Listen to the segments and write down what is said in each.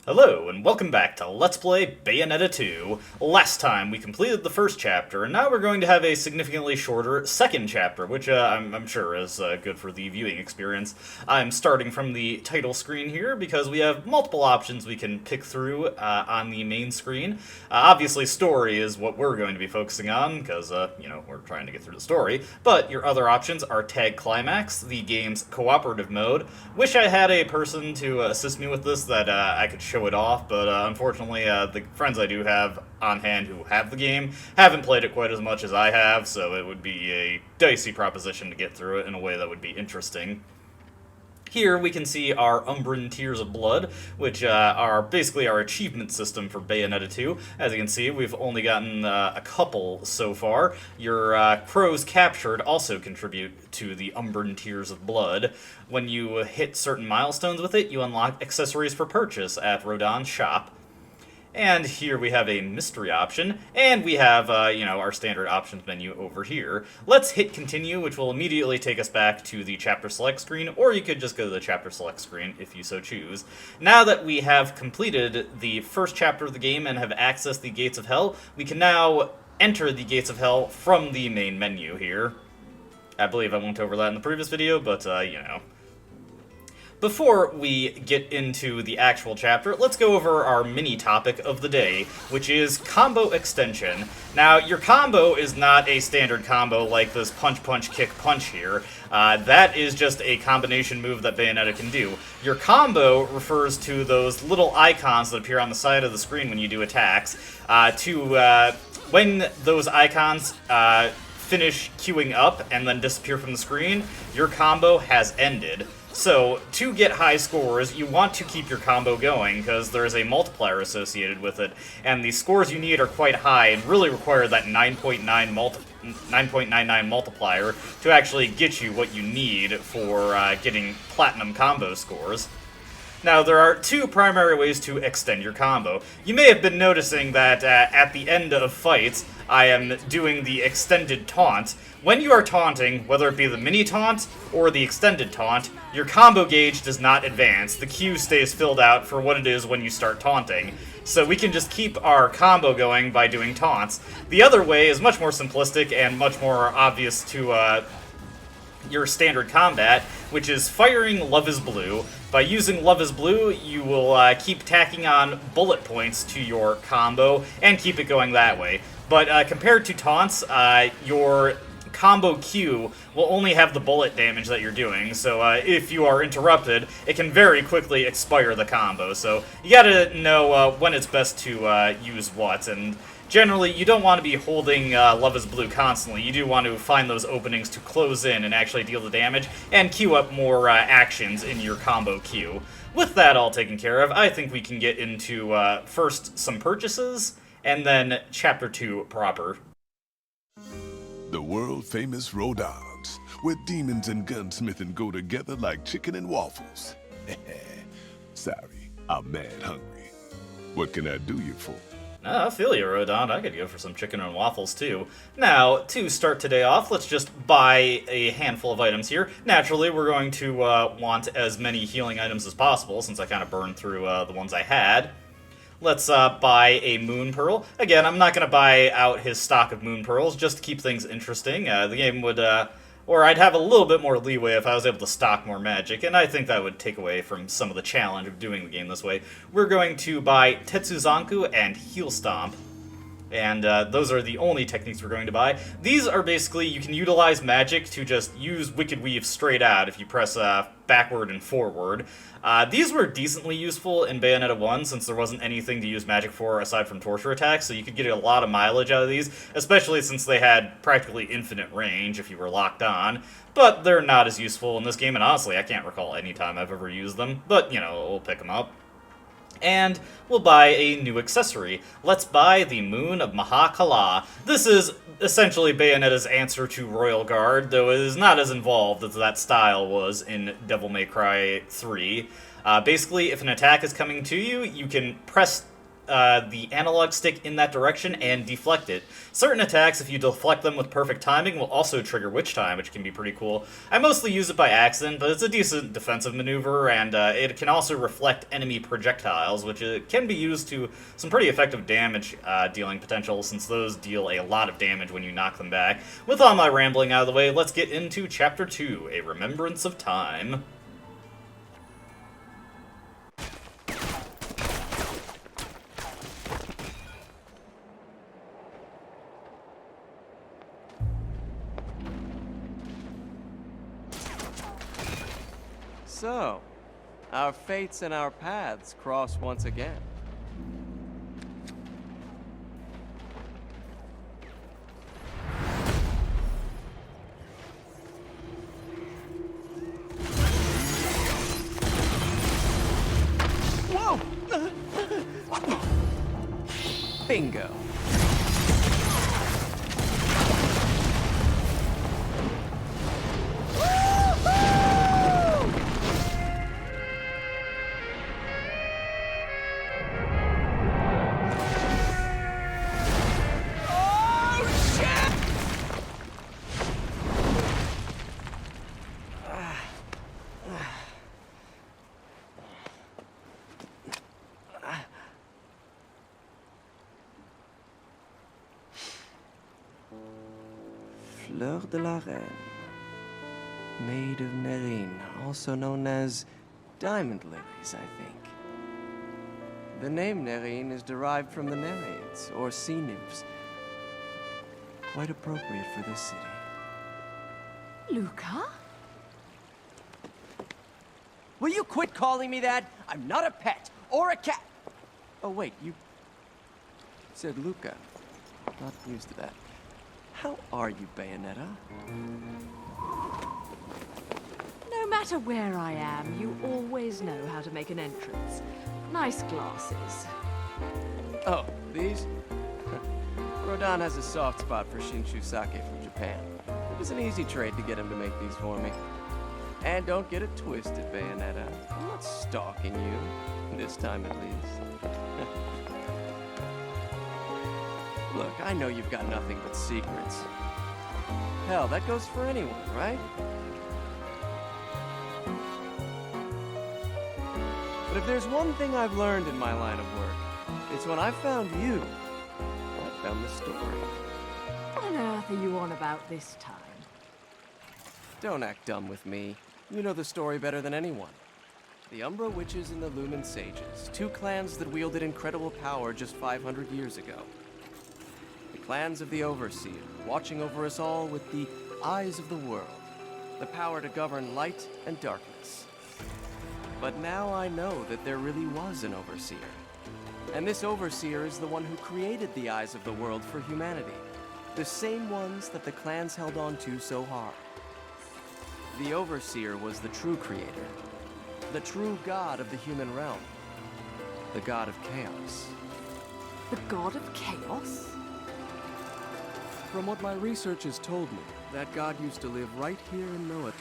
Hello, and welcome back to Let's Play Bayonetta 2. Last time we completed the first chapter, and now we're going to have a significantly shorter second chapter, which I'm sure is good for the viewing experience. I'm starting from the title screen here because we have multiple options we can pick through on the main screen. Obviously, story is what we're going to be focusing on because, we're trying to get through the story, but your other options are Tag Climax, the game's cooperative mode. Wish I had a person to assist me with this that I could show it off, but unfortunately the friends I do have on hand who have the game haven't played it quite as much as I have, so it would be a dicey proposition to get through it in a way that would be interesting. Here we can see our Umbran Tears of Blood, which are basically our achievement system for Bayonetta 2. As you can see, we've only gotten a couple so far. Your crows captured also contribute to the Umbran Tears of Blood. When you hit certain milestones with it, you unlock accessories for purchase at Rodan's shop. And here we have a mystery option, and we have, our standard options menu over here. Let's hit continue, which will immediately take us back to the chapter select screen, or you could just go to the chapter select screen if you so choose. Now that we have completed the first chapter of the game and have accessed the Gates of Hell, we can now enter the Gates of Hell from the main menu here. I believe I went over that in the previous video, but, Before we get into the actual chapter, let's go over our mini topic of the day, which is combo extension. Now, your combo is not a standard combo like this punch, punch, kick, punch here. That is just a combination move that Bayonetta can do. Your combo refers to those little icons that appear on the side of the screen when you do attacks. When those icons finish queuing up and then disappear from the screen, your combo has ended. So, to get high scores, you want to keep your combo going, because there is a multiplier associated with it, and the scores you need are quite high, and really require that 9.99 multiplier to actually get you what you need for getting platinum combo scores. Now, there are two primary ways to extend your combo. You may have been noticing that at the end of fights, I am doing the extended taunt. When you are taunting, whether it be the mini taunt or the extended taunt, your combo gauge does not advance. The queue stays filled out for what it is when you start taunting. So we can just keep our combo going by doing taunts. The other way is much more simplistic and much more obvious to your standard combat, which is firing Love is Blue. By using Love is Blue, you will keep tacking on bullet points to your combo and keep it going that way. But compared to taunts, your combo Q will only have the bullet damage that you're doing, so if you are interrupted, it can very quickly expire the combo. So you gotta know when it's best to use what, and generally, you don't want to be holding Love is Blue constantly. You do want to find those openings to close in and actually deal the damage, and queue up more actions in your combo queue. With that all taken care of, I think we can get into first some purchases, and then Chapter 2 proper. The world-famous Rodans, where demons and gunsmithing go together like chicken and waffles. Sorry, I'm mad hungry. What can I do you for? I feel you, Rodan. I could go for some chicken and waffles, too. Now, to start today off, let's just buy a handful of items here. Naturally, we're going to want as many healing items as possible, since I kind of burned through the ones I had. Let's buy a Moon Pearl. Again, I'm not going to buy out his stock of Moon Pearls, just to keep things interesting. The game would... or I'd have a little bit more leeway if I was able to stock more magic, and I think that would take away from some of the challenge of doing the game this way. We're going to buy Tetsuzanku and Heel Stomp, and those are the only techniques we're going to buy. These are basically, you can utilize magic to just use Wicked Weave straight out if you press backward and forward. These were decently useful in Bayonetta 1 since there wasn't anything to use magic for aside from torture attacks, so you could get a lot of mileage out of these, especially since they had practically infinite range if you were locked on. But they're not as useful in this game, and honestly, I can't recall any time I've ever used them, but, we'll pick them up. And we'll buy a new accessory. Let's buy the Moon of Mahakala. This is essentially Bayonetta's answer to Royal Guard, though it is not as involved as that style was in Devil May Cry 3. Basically, if an attack is coming to you, you can press the analog stick in that direction and deflect it. Certain attacks, if you deflect them with perfect timing, will also trigger Witch Time, which can be pretty cool. I mostly use it by accident, but it's a decent defensive maneuver, and it can also reflect enemy projectiles, which can be used to some pretty effective damage dealing potential, since those deal a lot of damage when you knock them back. With all my rambling out of the way, let's get into Chapter 2, A Remembrance of Time. So, our fates and our paths cross once again. Whoa! Bingo. Fleur de la Reine, Maid of Nerine, also known as Diamond Lilies, I think. The name Nerine is derived from the Nereids, or sea nymphs. Quite appropriate for this city. Luca? Will you quit calling me that? I'm not a pet, or a cat! Oh wait, you said Luca. Not used to that. How are you, Bayonetta? No matter where I am, you always know how to make an entrance. Nice glasses. Oh, these? Rodan has a soft spot for Shinshu sake from Japan. It was an easy trade to get him to make these for me. And don't get it twisted, Bayonetta. I'm not stalking you. This time at least. Look, I know you've got nothing but secrets. Hell, that goes for anyone, right? But if there's one thing I've learned in my line of work, it's when I found you, I found the story. What on earth are you on about this time? Don't act dumb with me. You know the story better than anyone. The Umbra Witches and the Lumen Sages, two clans that wielded incredible power just 500 years ago. The clans of the Overseer, watching over us all with the eyes of the world, the power to govern light and darkness. But now I know that there really was an Overseer. And this Overseer is the one who created the eyes of the world for humanity. The same ones that the clans held on to so hard. The Overseer was the true creator. The true god of the human realm. The god of chaos. The god of chaos? From what my research has told me, that god used to live right here in Noatur.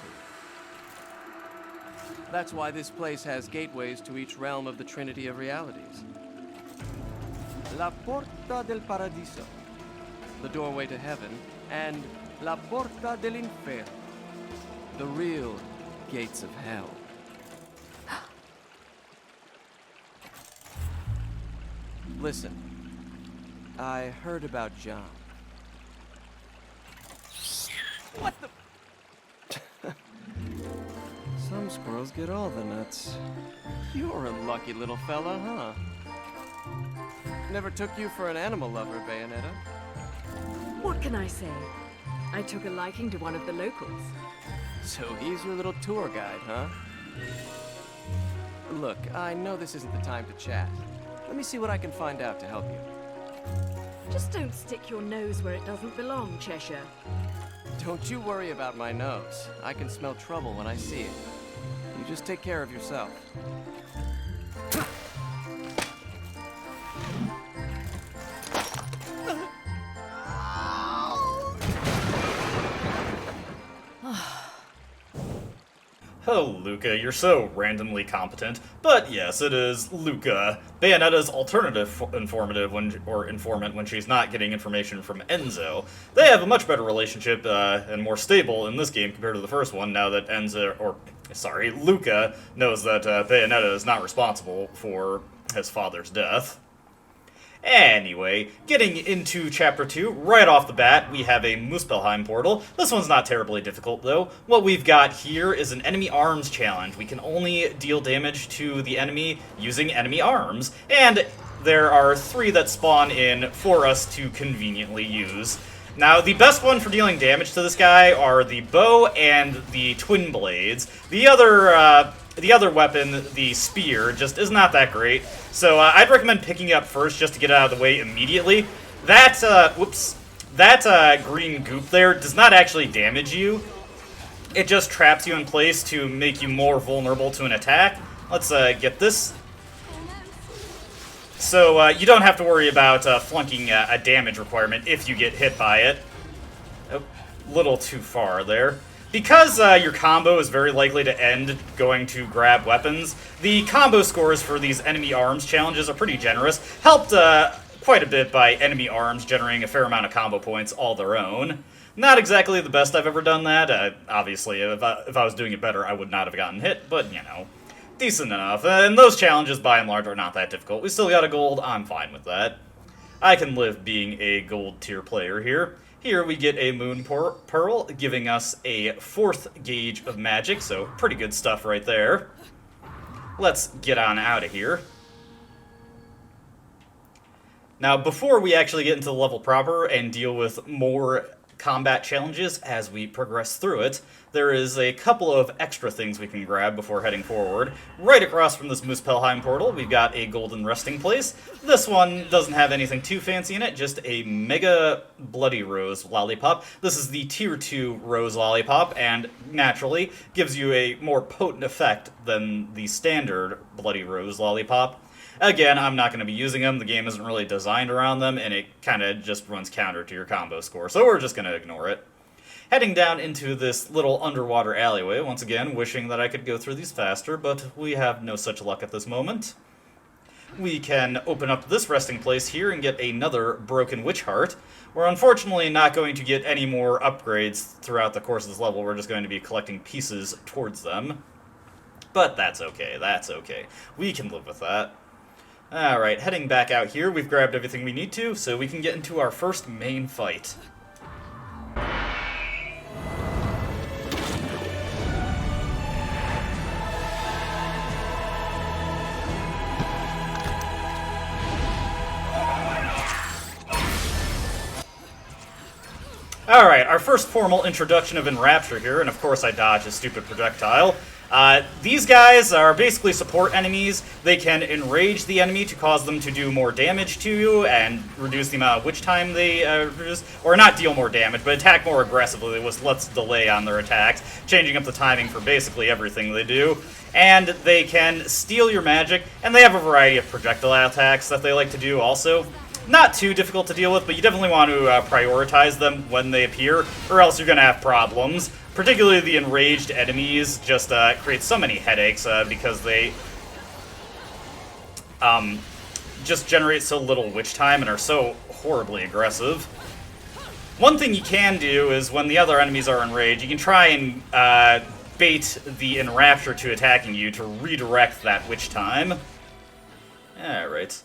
That's why this place has gateways to each realm of the Trinity of Realities. La Porta del Paradiso, the doorway to heaven, and La Porta del Inferno, the real gates of hell. Listen, I heard about John. What the? Some squirrels get all the nuts. You're a lucky little fella, huh? Never took you for an animal lover, Bayonetta. What can I say? I took a liking to one of the locals. So he's your little tour guide, huh? Look, I know this isn't the time to chat. Let me see what I can find out to help you. Just don't stick your nose where it doesn't belong, Cheshire. Don't you worry about my nose. I can smell trouble when I see it. You just take care of yourself. Oh, Luca, you're so randomly competent. But yes, it is Luca, Bayonetta's alternative informant when she's not getting information from Enzo. They have a much better relationship and more stable in this game compared to the first one. Now that Luca knows that Bayonetta is not responsible for his father's death. Anyway, getting into Chapter 2, right off the bat, we have a Muspelheim portal. This one's not terribly difficult, though. What we've got here is an enemy arms challenge. We can only deal damage to the enemy using enemy arms, and there are 3 that spawn in for us to conveniently use. Now, the best one for dealing damage to this guy are the bow and the twin blades. The other weapon, the spear, just is not that great. So I'd recommend picking it up first just to get it out of the way immediately. That green goop there does not actually damage you. It just traps you in place to make you more vulnerable to an attack. Let's get this. So you don't have to worry about flunking a damage requirement if you get hit by it. Oh, little too far there. Because your combo is very likely to end going to grab weapons, the combo scores for these enemy arms challenges are pretty generous, helped quite a bit by enemy arms generating a fair amount of combo points all their own. Not exactly the best I've ever done that. Obviously, if I was doing it better, I would not have gotten hit, but, you know, decent enough. And those challenges, by and large, are not that difficult. We still got a gold, I'm fine with that. I can live being a gold tier player here. Here we get a Moon Pearl, giving us a 4th gauge of magic, so pretty good stuff right there. Let's get on out of here. Now, before we actually get into the level proper and deal with more combat challenges as we progress through it, there is a couple of extra things we can grab before heading forward. Right across from this Muspelheim portal, we've got a golden resting place. This one doesn't have anything too fancy in it, just a mega bloody rose lollipop. This is the tier 2 rose lollipop, and naturally gives you a more potent effect than the standard bloody rose lollipop. Again, I'm not going to be using them. The game isn't really designed around them, and it kind of just runs counter to your combo score, so we're just going to ignore it. Heading down into this little underwater alleyway, once again, wishing that I could go through these faster, but we have no such luck at this moment. We can open up this resting place here and get another broken witch heart. We're unfortunately not going to get any more upgrades throughout the course of this level. We're just going to be collecting pieces towards them. But that's okay, that's okay. We can live with that. Alright, heading back out here, we've grabbed everything we need to, so we can get into our first main fight. Alright, our first formal introduction of Rapture here, and of course I dodge a stupid projectile. These guys are basically support enemies. They can enrage the enemy to cause them to do more damage to you and reduce the amount of witch time they reduce. Or not deal more damage, but attack more aggressively with less delay on their attacks, changing up the timing for basically everything they do. And they can steal your magic, and they have a variety of projectile attacks that they like to do also. Not too difficult to deal with, but you definitely want to prioritize them when they appear, or else you're going to have problems. Particularly the enraged enemies just create so many headaches because they just generate so little witch time and are so horribly aggressive. One thing you can do is when the other enemies are enraged, you can try and bait the Enrapture to attacking you to redirect that witch time. Alright.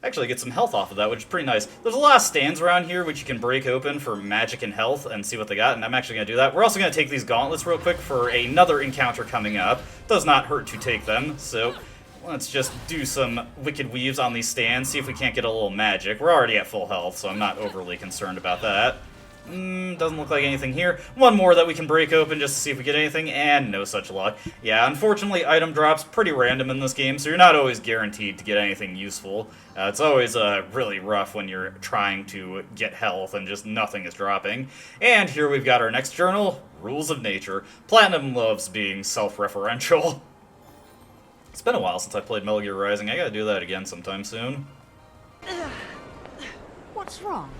Actually get some health off of that, which is pretty nice. There's a lot of stands around here which you can break open for magic and health and see what they got, and I'm actually going to do that. We're also going to take these gauntlets real quick for another encounter coming up. Does not hurt to take them, so let's just do some Wicked Weaves on these stands, see if we can't get a little magic. We're already at full health, so I'm not overly concerned about that. Doesn't look like anything here. One more that we can break open just to see if we get anything, and no such luck. Yeah, unfortunately, item drops pretty random in this game, so you're not always guaranteed to get anything useful. It's always really rough when you're trying to get health and just nothing is dropping. And here we've got our next journal, Rules of Nature. Platinum loves being self-referential. It's been a while since I played Metal Gear Rising. I gotta do that again sometime soon. What's wrong?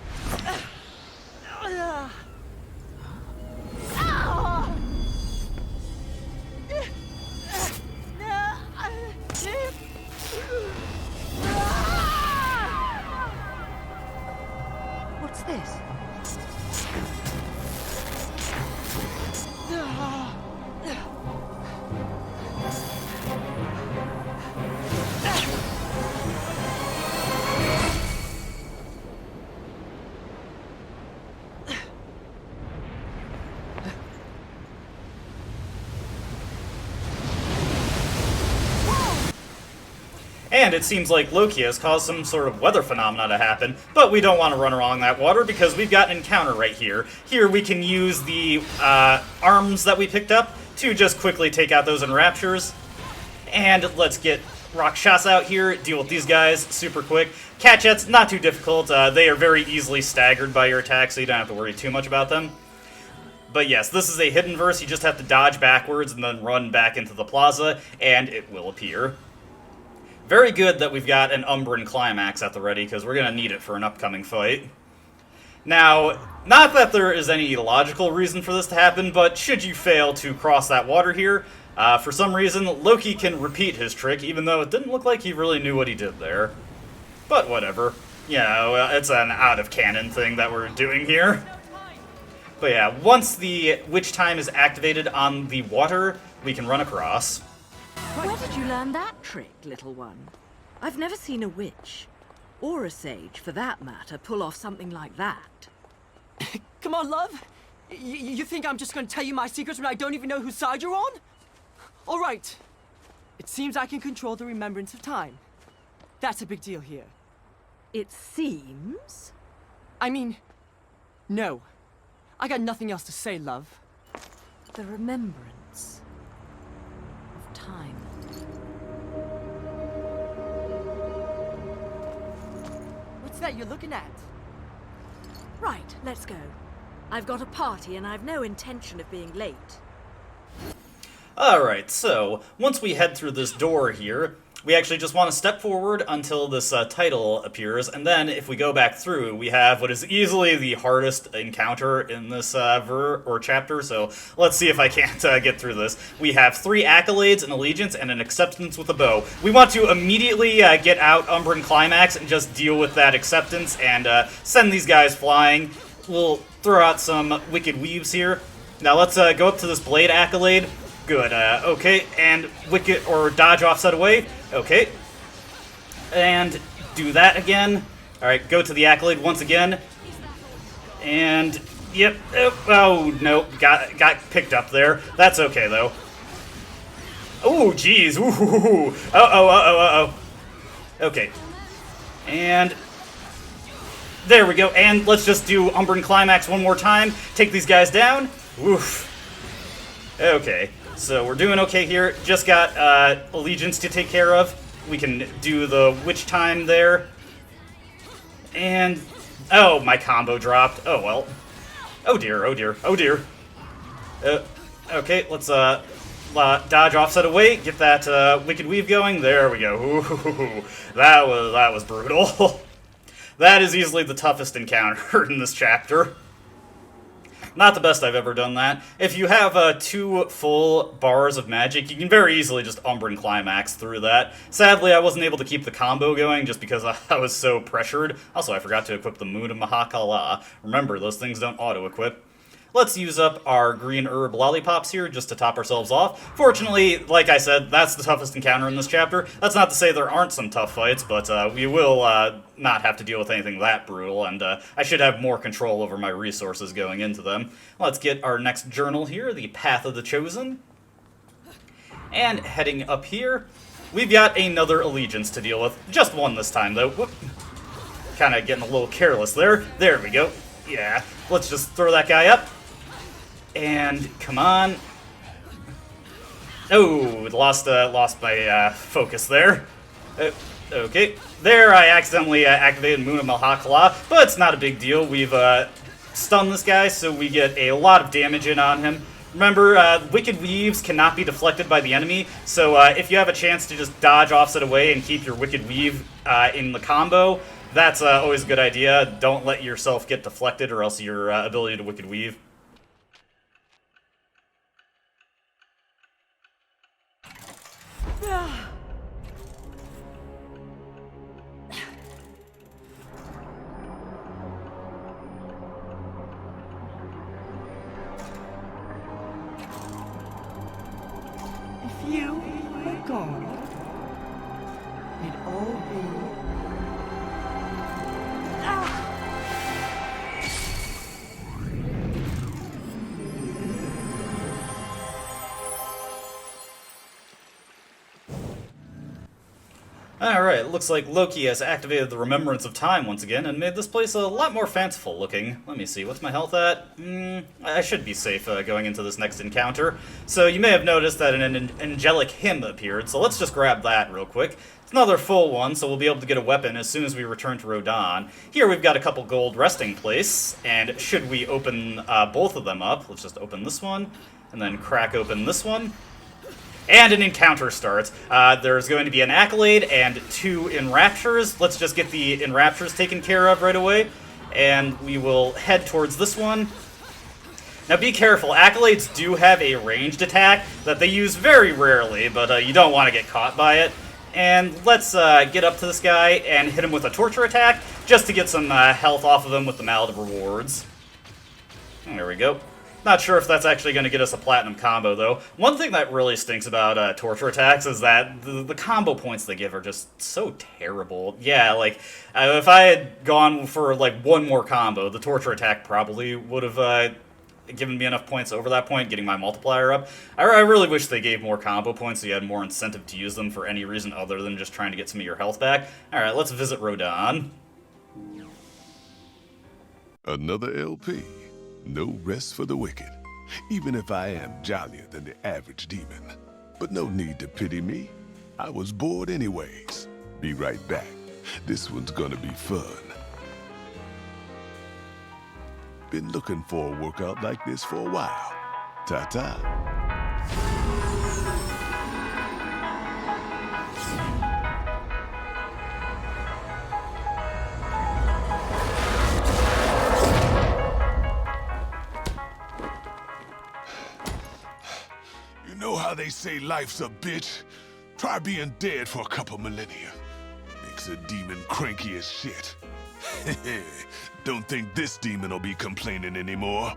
What's this? And it seems like Loki has caused some sort of weather phenomena to happen, but we don't want to run along that water because we've got an encounter right here. Here we can use the arms that we picked up to just quickly take out those Enraptures. And let's get Rakshasa out here, deal with these guys super quick. Catchettes, not too difficult. They are very easily staggered by your attack, so you don't have to worry too much about them. But yes, this is a hidden verse. You just have to dodge backwards and then run back into the plaza, and it will appear. Very good that we've got an Umbran Climax at the ready, because we're going to need it for an upcoming fight. Now, not that there is any logical reason for this to happen, but should you fail to cross that water here, for some reason, Loki can repeat his trick, even though it didn't look like he really knew what he did there. But whatever. You know, it's an out-of-canon thing that we're doing here. But yeah, once the witch time is activated on the water, we can run across. Where did you learn that trick, little one? I've never seen a witch, or a sage for that matter, pull off something like that. Come on, love. You think I'm just gonna tell you my secrets when I don't even know whose side you're on? All right. It seems I can control the Remembrance of Time. That's a big deal here. It seems? I mean, no. I got nothing else to say, love. The Remembrance of Time. What's that you're looking at? Right, let's go. I've got a party and I've no intention of being late. Alright, so once we head through this door here, we actually just want to step forward until this title appears, and then if we go back through, we have what is easily the hardest encounter in this chapter, so let's see if I can't get through this. We have 3 accolades, an allegiance, and an acceptance with a bow. We want to immediately get out Umbran Climax and just deal with that acceptance and send these guys flying. We'll throw out some Wicked Weaves here. Now let's go up to this Blade accolade. Good, okay, and Wicked, or Dodge Offset Away, okay. And do that again. Alright, go to the Accolade once again. And, yep, oh, no, got picked up there. That's okay, though. Oh, jeez, ooh, uh-oh. Okay. And there we go, and let's just do Umbran Climax one more time. Take these guys down. Oof. Okay. So we're doing okay here. Just got Allegiance to take care of. We can do the Witch Time there. And, oh, my combo dropped. Oh, well. Oh, dear, oh, dear, oh, dear. Okay, let's dodge Offset Away. Get that Wicked Weave going. There we go. Ooh, that was brutal. That is easily the toughest encounter in this chapter. Not the best I've ever done that. If you have 2 full bars of magic, you can very easily just Umbran Climax through that. Sadly, I wasn't able to keep the combo going just because I was so pressured. Also, I forgot to equip the Moon of Mahakala. Remember, those things don't auto-equip. Let's use up our green herb lollipops here just to top ourselves off. Fortunately, like I said, that's the toughest encounter in this chapter. That's not to say there aren't some tough fights, but we will not have to deal with anything that brutal, and I should have more control over my resources going into them. Let's get our next journal here, the Path of the Chosen. And heading up here, we've got another allegiance to deal with. Just one this time, though. Whoop. Kind of getting a little careless there. There we go. Yeah, let's just throw that guy up. And come on. Oh, lost my focus there. Okay, there I accidentally activated Moon of Mahakala, but it's not a big deal. We've stunned this guy, so we get a lot of damage in on him. Remember, Wicked Weaves cannot be deflected by the enemy, so if you have a chance to just dodge Offset Away and keep your Wicked Weave in the combo, that's always a good idea. Don't let yourself get deflected, or else your ability to Wicked Weave. gone, we'd all be... Alright, looks like Loki has activated the Remembrance of Time once again and made this place a lot more fanciful looking. Let me see, what's my health at? I should be safe going into this next encounter. So you may have noticed that an Angelic Hymn appeared, so let's just grab that real quick. It's another full one, so we'll be able to get a weapon as soon as we return to Rodan. Here we've got a couple gold resting place, and should we open both of them up, let's just open this one, and then crack open this one. And an encounter starts. There's going to be an Accolade and 2 Enraptures. Let's just get the Enraptures taken care of right away. And we will head towards this one. Now be careful, Accolades do have a ranged attack that they use very rarely, but you don't want to get caught by it. And let's get up to this guy and hit him with a Torture attack, just to get some health off of him with the Mallet of Rewards. There we go. Not sure if that's actually going to get us a platinum combo, though. One thing that really stinks about Torture attacks is that the combo points they give are just so terrible. Yeah, like, if I had gone for, like, one more combo, the Torture attack probably would have given me enough points over that point, getting my multiplier up. I really wish they gave more combo points so you had more incentive to use them for any reason other than just trying to get some of your health back. Alright, let's visit Rodan. Another LP. No rest for the wicked, even if I am jollier than the average demon. But no need to pity me. I was bored anyways. Be right back. This one's gonna be fun. Been looking for a workout like this for a while. Ta-ta. You know how they say life's a bitch? Try being dead for a couple millennia. Makes a demon cranky as shit. Don't think this demon will be complaining anymore.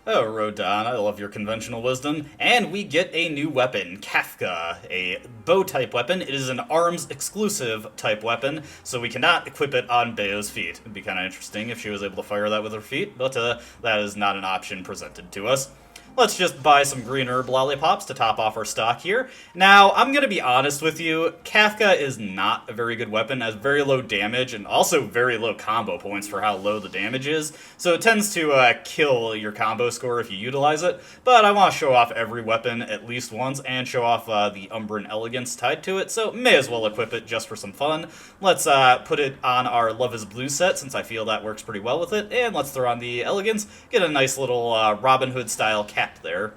Oh, Rodan, I love your conventional wisdom. And we get a new weapon, Kafka, a bow-type weapon. It is an arms-exclusive type weapon, so we cannot equip it on Bayo's feet. It'd be kind of interesting if she was able to fire that with her feet, but that is not an option presented to us. Let's just buy some green herb lollipops to top off our stock here. Now, I'm going to be honest with you, Kafka is not a very good weapon, has very low damage, and also very low combo points for how low the damage is, so it tends to kill your combo score if you utilize it, but I want to show off every weapon at least once, and show off the Umbran Elegance tied to it, so may as well equip it just for some fun. Let's put it on our Love is Blue set, since I feel that works pretty well with it, and let's throw on the Elegance, get a nice little Robin Hood style cap there.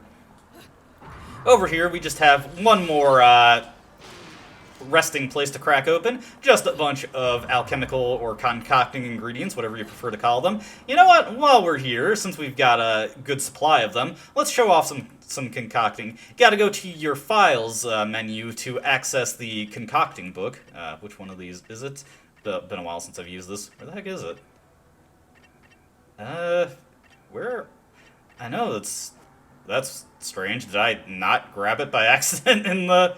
Over here, we just have one more resting place to crack open. Just a bunch of alchemical or concocting ingredients, whatever you prefer to call them. You know what? While we're here, since we've got a good supply of them, let's show off some concocting. Gotta go to your Files menu to access the concocting book. Which one of these is it? Been a while since I've used this. Where the heck is it? Where? I know, that's strange. Did I not grab it by accident in the...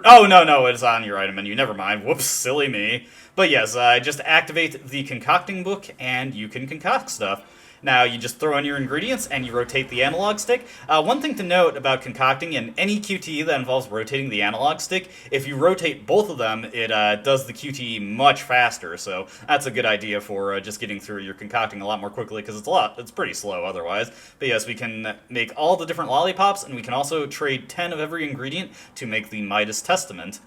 Oh, no, it's on your item menu. Never mind. Whoops, silly me. But yes, just activate the concocting book, and you can concoct stuff. Now, you just throw in your ingredients, and you rotate the analog stick. One thing to note about concocting in any QTE that involves rotating the analog stick, if you rotate both of them, it does the QTE much faster, so that's a good idea for just getting through your concocting a lot more quickly, because it's pretty slow otherwise. But yes, we can make all the different lollipops, and we can also trade 10 of every ingredient to make the Midas Testament.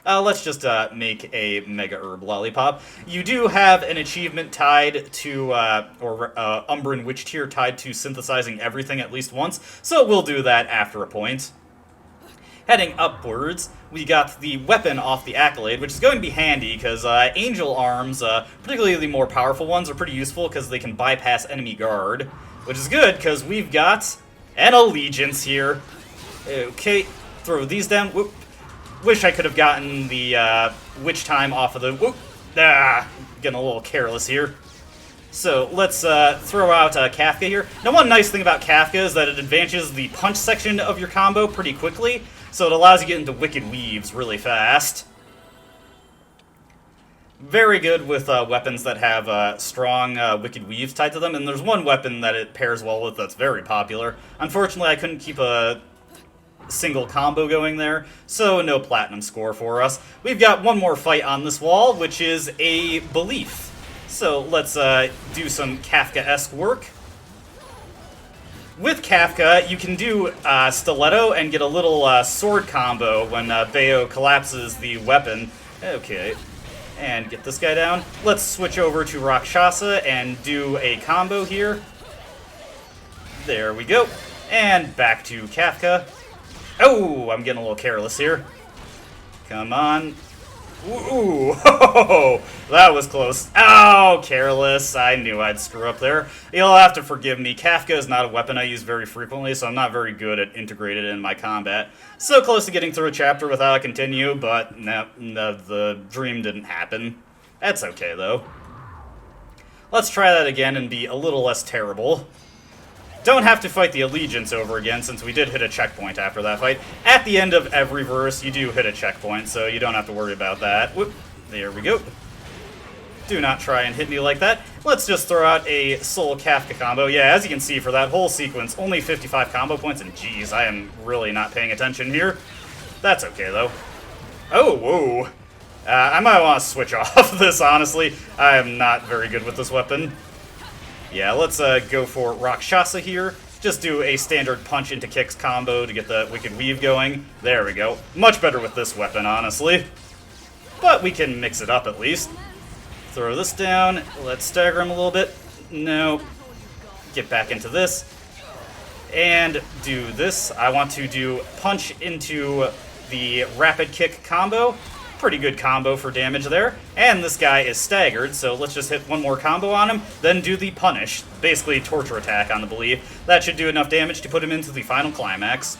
Let's just make a Mega Herb Lollipop. You do have an achievement tied to, Umbran Witch Tier tied to synthesizing everything at least once, so we'll do that after a point. Heading upwards, we got the weapon off the Accolade, which is going to be handy, because Angel Arms, particularly the more powerful ones, are pretty useful because they can bypass enemy guard, which is good, because we've got an Allegiance here. Okay, throw these down. Whoop. Wish I could have gotten the Witch Time off of the... Whoop! Getting a little careless here. So let's throw out Kafka here. Now, one nice thing about Kafka is that it advances the punch section of your combo pretty quickly. so it allows you to get into Wicked Weaves really fast. Very good with weapons that have strong Wicked Weaves tied to them, and there's one weapon that it pairs well with that's very popular. Unfortunately, I couldn't keep a single combo going there, so no platinum score for us. We've got one more fight on this wall, which is a belief. So let's do some Kafka-esque work. With Kafka, you can do Stiletto and get a little sword combo when Bayo collapses the weapon. Okay. And get this guy down. Let's switch over to Rakshasa and do a combo here. There we go. And back to Kafka. Oh, I'm getting a little careless here. Come on. Ooh, that was close. Oh, careless. I knew I'd screw up there. You'll have to forgive me. Kafka is not a weapon I use very frequently, so I'm not very good at integrating it in my combat. So close to getting through a chapter without a continue, but no, the dream didn't happen. That's okay, though. Let's try that again and be a little less terrible. Don't have to fight the Allegiance over again, since we did hit a checkpoint after that fight. At the end of every verse, you do hit a checkpoint, so you don't have to worry about that. Whoop. There we go. Do not try and hit me like that. Let's just throw out a Soul Kafka combo. Yeah, as you can see, for that whole sequence, only 55 combo points, and geez, I am really not paying attention here. That's okay, though. Oh, whoa. I might want to switch off this, honestly. I am not very good with this weapon. Yeah, let's go for Rakshasa here. Just do a standard punch into kicks combo to get the Wicked Weave going. There we go. Much better with this weapon, honestly. But we can mix it up at least. Throw this down. Let's stagger him a little bit. No. Get back into this. And do this. I want to do punch into the rapid kick combo. Pretty good combo for damage there. And this guy is staggered, so let's just hit one more combo on him, then do the punish, basically torture attack on the belief. That should do enough damage to put him into the final climax.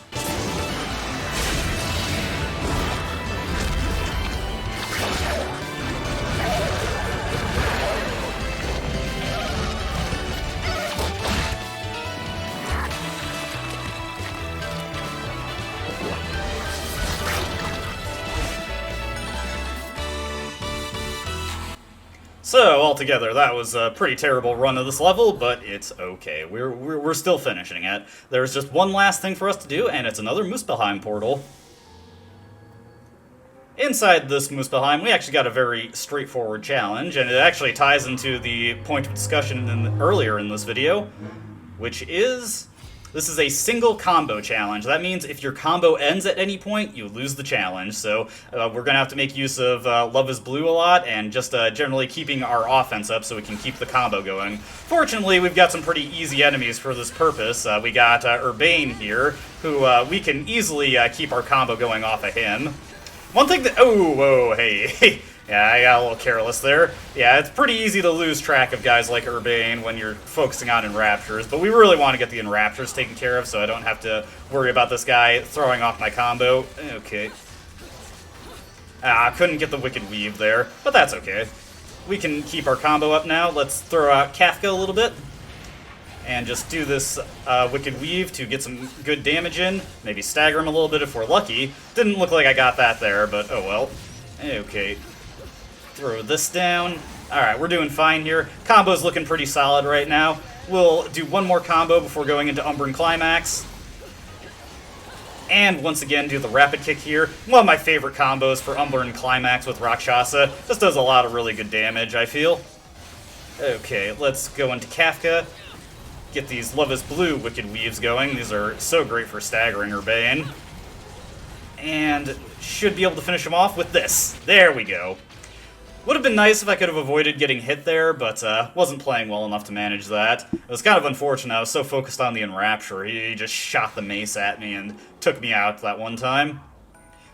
So, altogether, that was a pretty terrible run of this level, but it's okay. We're still finishing it. There's just one last thing for us to do, and it's another Muspelheim portal. Inside this Muspelheim, we actually got a very straightforward challenge, and it actually ties into the point of discussion earlier in this video, which is... This is a single combo challenge. That means if your combo ends at any point, you lose the challenge. So we're going to have to make use of Love is Blue a lot and just generally keeping our offense up so we can keep the combo going. Fortunately, we've got some pretty easy enemies for this purpose. We got Urbane here, who we can easily keep our combo going off of him. One thing that... Oh, whoa, hey. Yeah, I got a little careless there. Yeah, it's pretty easy to lose track of guys like Urbane when you're focusing on Enraptures, but we really want to get the Enraptures taken care of so I don't have to worry about this guy throwing off my combo. Okay. Couldn't get the Wicked Weave there, but that's okay. We can keep our combo up now. Let's throw out Kafka a little bit. And just do this Wicked Weave to get some good damage in. Maybe stagger him a little bit if we're lucky. Didn't look like I got that there, but oh well. Okay. Throw this down. Alright, we're doing fine here. Combo's looking pretty solid right now. We'll do one more combo before going into Umbran Climax. And once again, do the rapid kick here. One of my favorite combos for Umbran Climax with Rakshasa. Just does a lot of really good damage, I feel. Okay, let's go into Kafka. Get these Love is Blue Wicked Weaves going. These are so great for staggering Urbane. And should be able to finish him off with this. There we go. Would have been nice if I could have avoided getting hit there, but wasn't playing well enough to manage that. It was kind of unfortunate. I was so focused on the Enrapture. He just shot the mace at me and took me out that one time.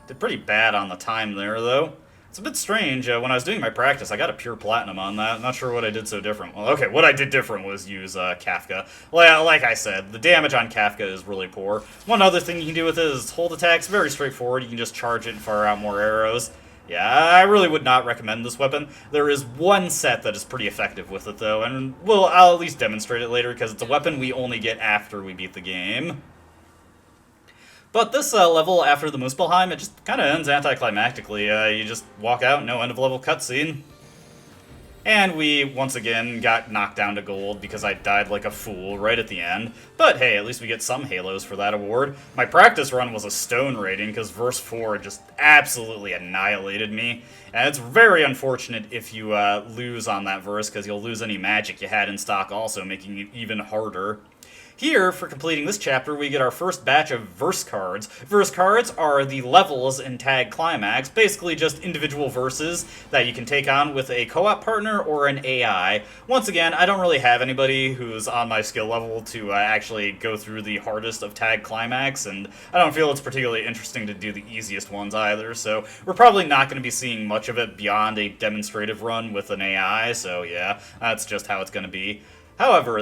Did pretty bad on the time there, though. It's a bit strange. When I was doing my practice, I got a pure platinum on that. I'm not sure what I did so different. Well, okay, what I did different was use Kafka. Like I said, the damage on Kafka is really poor. One other thing you can do with it is hold attacks. Very straightforward. You can just charge it and fire out more arrows. Yeah, I really would not recommend this weapon. There is one set that is pretty effective with it, though, and I'll at least demonstrate it later, because it's a weapon we only get after we beat the game. But this level, after the Muspelheim, it just kind of ends anticlimactically. You just walk out, no end-of-level cutscene. And we, once again, got knocked down to gold because I died like a fool right at the end. But hey, at least we get some Halos for that award. My practice run was a stone rating because verse 4 just absolutely annihilated me. And it's very unfortunate if you lose on that verse because you'll lose any magic you had in stock also, making it even harder. Here, for completing this chapter, we get our first batch of verse cards. Verse cards are the levels in Tag Climax, basically just individual verses that you can take on with a co-op partner or an AI. Once again, I don't really have anybody who's on my skill level to actually go through the hardest of Tag Climax, and I don't feel it's particularly interesting to do the easiest ones either, so we're probably not going to be seeing much of it beyond a demonstrative run with an AI, so yeah, that's just how it's going to be. However,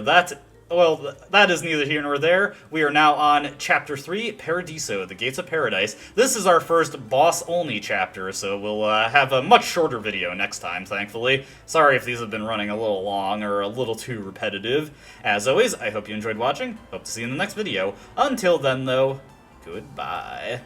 well, that is neither here nor there. We are now on Chapter 3, Paradiso, the Gates of Paradise. This is our first boss-only chapter, so we'll have a much shorter video next time, thankfully. Sorry if these have been running a little long or a little too repetitive. As always, I hope you enjoyed watching. Hope to see you in the next video. Until then, though, goodbye.